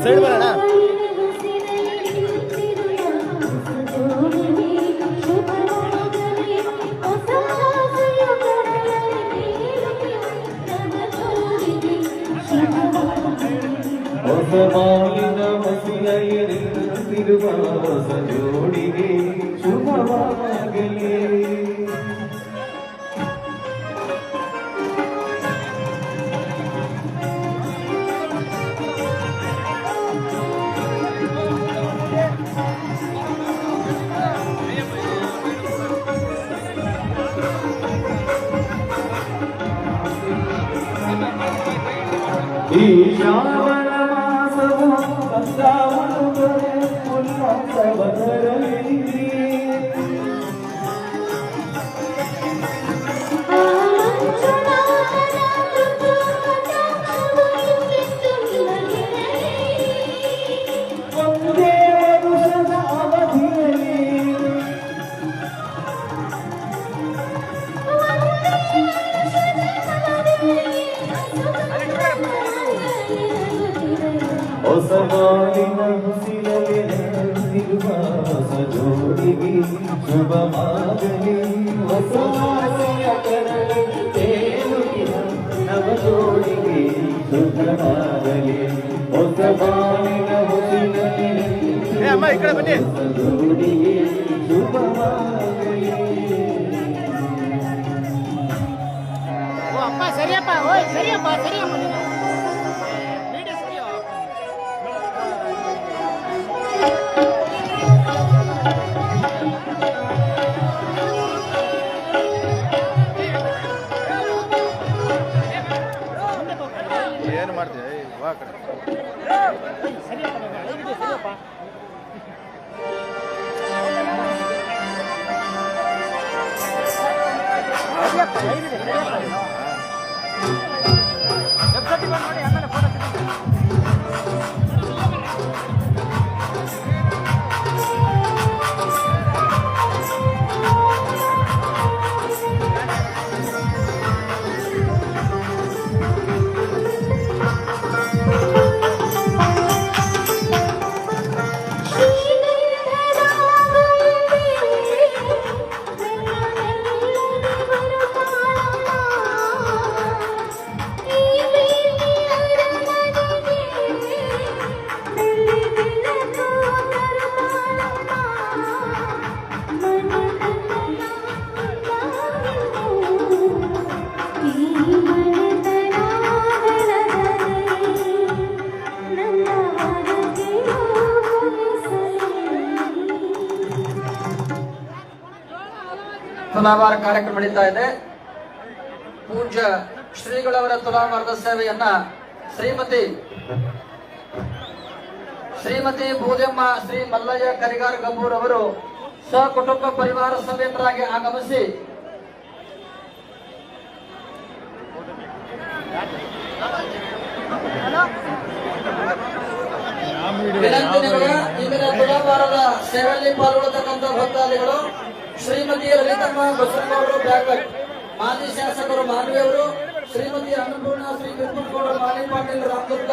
Side ಬರೋಣ. ಹೊಸಮಾಲಿನ ಮಸಿಲೆಯಲ್ಲಿರುವ ಹೊಸ ಜೋಡಿಗೆ ಶುಭವಾಗಲಿ. ಈ ಶ್ರಾವಣ ಮಾಸವು ಕಂದಾವಣುಗಳೇ ಉಲ್ಲಾಸವ ತರಲಿ. ಒಂದೇ ವರುಷದ ಅವಧಿಯಲ್ಲಿ ಹೊಸ ಬಾಳಿನ ಹುಸಿಲಲ್ಲಿರುವ ಹೊಸ ಜೋಡಿಗೆ ಶುಭವಾಗಲಿ. ಹೊಸ ಆಸೆಯ ಕರಳಿ ತೇಲುತ್ತಿರುವ ನವ ಜೋಡಿಗೆ ಶುಭವಾಗಲಿ. ಹೊಸ ಬಾಳಿನ ಹುಸಿಲಲ್ಲಿರುವ ಹೊಸ ಜೋಡಿಗೆ ಶುಭವಾಗಲಿ. ಅಪ್ಪ ಸರಿಯಪ್ಪ, ಓಯ್ ಸರಿಯಪ್ಪ, ಸರಿಯಪ್ಪ. ಏನು ಮಾಡ್ತೀವಿ ವಾ ಕಡೆ ಸರಿಯಪ್ಪ. ತುಲಾಭಾರ ಕಾರ್ಯಕ್ರಮ ನಡೀತಾ ಇದೆ. ಪೂಜ್ಯ ಶ್ರೀಗಳವರ ತುಲಾಭಾರದ ಸೇವೆಯನ್ನ ಶ್ರೀಮತಿ ಭೂದೆಮ್ಮ ಶ್ರೀ ಮಲ್ಲಯ್ಯ ಕರಿಗಾರ ಗಂಬೂರ್ ಅವರು ಸಕುಟುಂಬ ಪರಿವಾರ ಸಮೇತರಾಗಿ ಆಗಮಿಸಿ ಇಂದಿನ ತುಲಾಭಾರದ ಸೇವೆಯಲ್ಲಿ ಪಾಲ್ಗೊಳ್ಳತಕ್ಕಂಥ ಭಕ್ತಾದಿಗಳು ಶ್ರೀಮತಿ ಲಲಿತಮ್ಮ ಬಸವನಗೌಡರು ಬ್ಯಾಕಟ್, ಮಾಜಿ ಶಾಸಕರು ಮಾನವಿಯವರು, ಶ್ರೀಮತಿ ಅನ್ನಪೂರ್ಣ ಶ್ರೀ ವಿಪುಲ್ಗೌಡರು ಮಾಲಿ ಪಾಟೀಲ್ ರಾಮದುರ್ಗ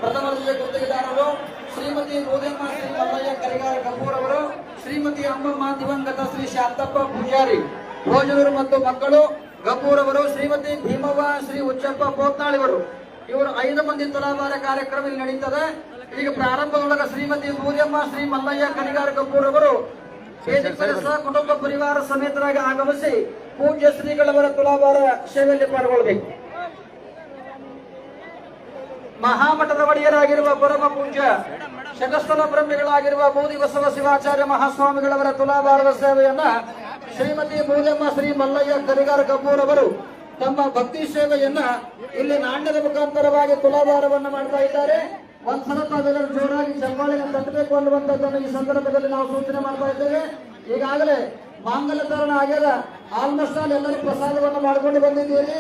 ಪ್ರಥಮ ದರ್ಜೆ ಗುತ್ತಿಗೆದಾರರು, ಶ್ರೀಮತಿ ಭೂದೆಮ್ಮ ಶ್ರೀ ಮಲ್ಲಯ್ಯ ಕರಿಗಾರ ಗಂಬೂರ್ ಅವರು, ಶ್ರೀಮತಿ ಅಮ್ಮಮ್ಮ ದಿವಂಗತ ಶ್ರೀ ಶಾಂತಪ್ಪ ಪೂಜಾರಿ ಭೋಜನೂರು ಮತ್ತು ಮಕ್ಕಳು ಗಂಬೂರ್ ಅವರು, ಶ್ರೀಮತಿ ಭೀಮವ್ವ ಶ್ರೀ ಉಚ್ಚಪ್ಪ ಪೋತ್ನಾಳಿವರು ಇವರು 5 ಮಂದಿ ತುಲಾಭಾರ ಕಾರ್ಯಕ್ರಮ ಇಲ್ಲಿ ನಡೀತದೆ. ಈಗ ಪ್ರಾರಂಭದೊಳಗ ಶ್ರೀಮತಿ ಭೂದೆಮ್ಮ ಶ್ರೀ ಮಲ್ಲಯ್ಯ ಕರಿಗಾರ ಗಂಬೂರ್ ಅವರು ಕುಟುಂಬ ಪರಿವಾರ ಸಮೇತರಾಗಿ ಆಗಮಿಸಿ ಪೂಜ್ಯ ಶ್ರೀಗಳವರ ತುಲಾಭಾರ ಸೇವೆಯಲ್ಲಿ ಪಾಲ್ಗೊಳ್ಳಬೇಕು. ಮಹಾಮಠದ ಒಡೆಯರಾಗಿರುವ ಪರಮ ಪೂಜ್ಯ ಶತಸ್ಥಲ ಬ್ರಹ್ಮಿಗಳಾಗಿರುವ ಬೂದಿ ಬಸವ ಶಿವಾಚಾರ್ಯ ಮಹಾಸ್ವಾಮಿಗಳವರ ತುಲಾಭಾರದ ಸೇವೆಯನ್ನ ಶ್ರೀಮತಿ ಭೂದೆಮ್ಮ ಶ್ರೀ ಮಲ್ಲಯ್ಯ ಕರಿಗಾರ ಗಂಬೂರ್ ಅವರು ತಮ್ಮ ಭಕ್ತಿ ಸೇವೆಯನ್ನ ಇಲ್ಲಿ ನಾಣ್ಯದ ಮುಖಾಂತರವಾಗಿ ತುಲಾಭಾರವನ್ನು ಮಾಡ್ತಾ ಇದ್ದಾರೆ. ಒಂದ್ಸಲ ತಾವೆಲ್ಲರೂ ಜೋರಾಗಿ ಚಪ್ಪಾಳೆಯನ್ನು ತಟ್ಟಬೇಕು ಅನ್ನುವಂಥದ್ದನ್ನು ಈ ಸಂದರ್ಭದಲ್ಲಿ ನಾವು ಸೂಚನೆ ಮಾಡ್ತಾ ಇದ್ದೇವೆ. ಈಗಾಗಲೇ ಮಾಂಗಲ್ಯ ತರಣ ಆಗ್ಯದ. ಆಲ್ಮೋಸ್ಟ್ ಆಲ್ ಎಲ್ಲರೂ ಪ್ರಸಾದವನ್ನು ಮಾಡ್ಕೊಂಡು ಬಂದಿದ್ದೀರಿ.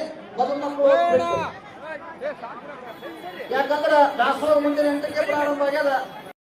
ಯಾಕಂದ್ರೆ ದಾಸೋಹ ಮುಂದಿನ 8ಕ್ಕೆ ಪ್ರಾರಂಭ ಆಗ್ಯದ.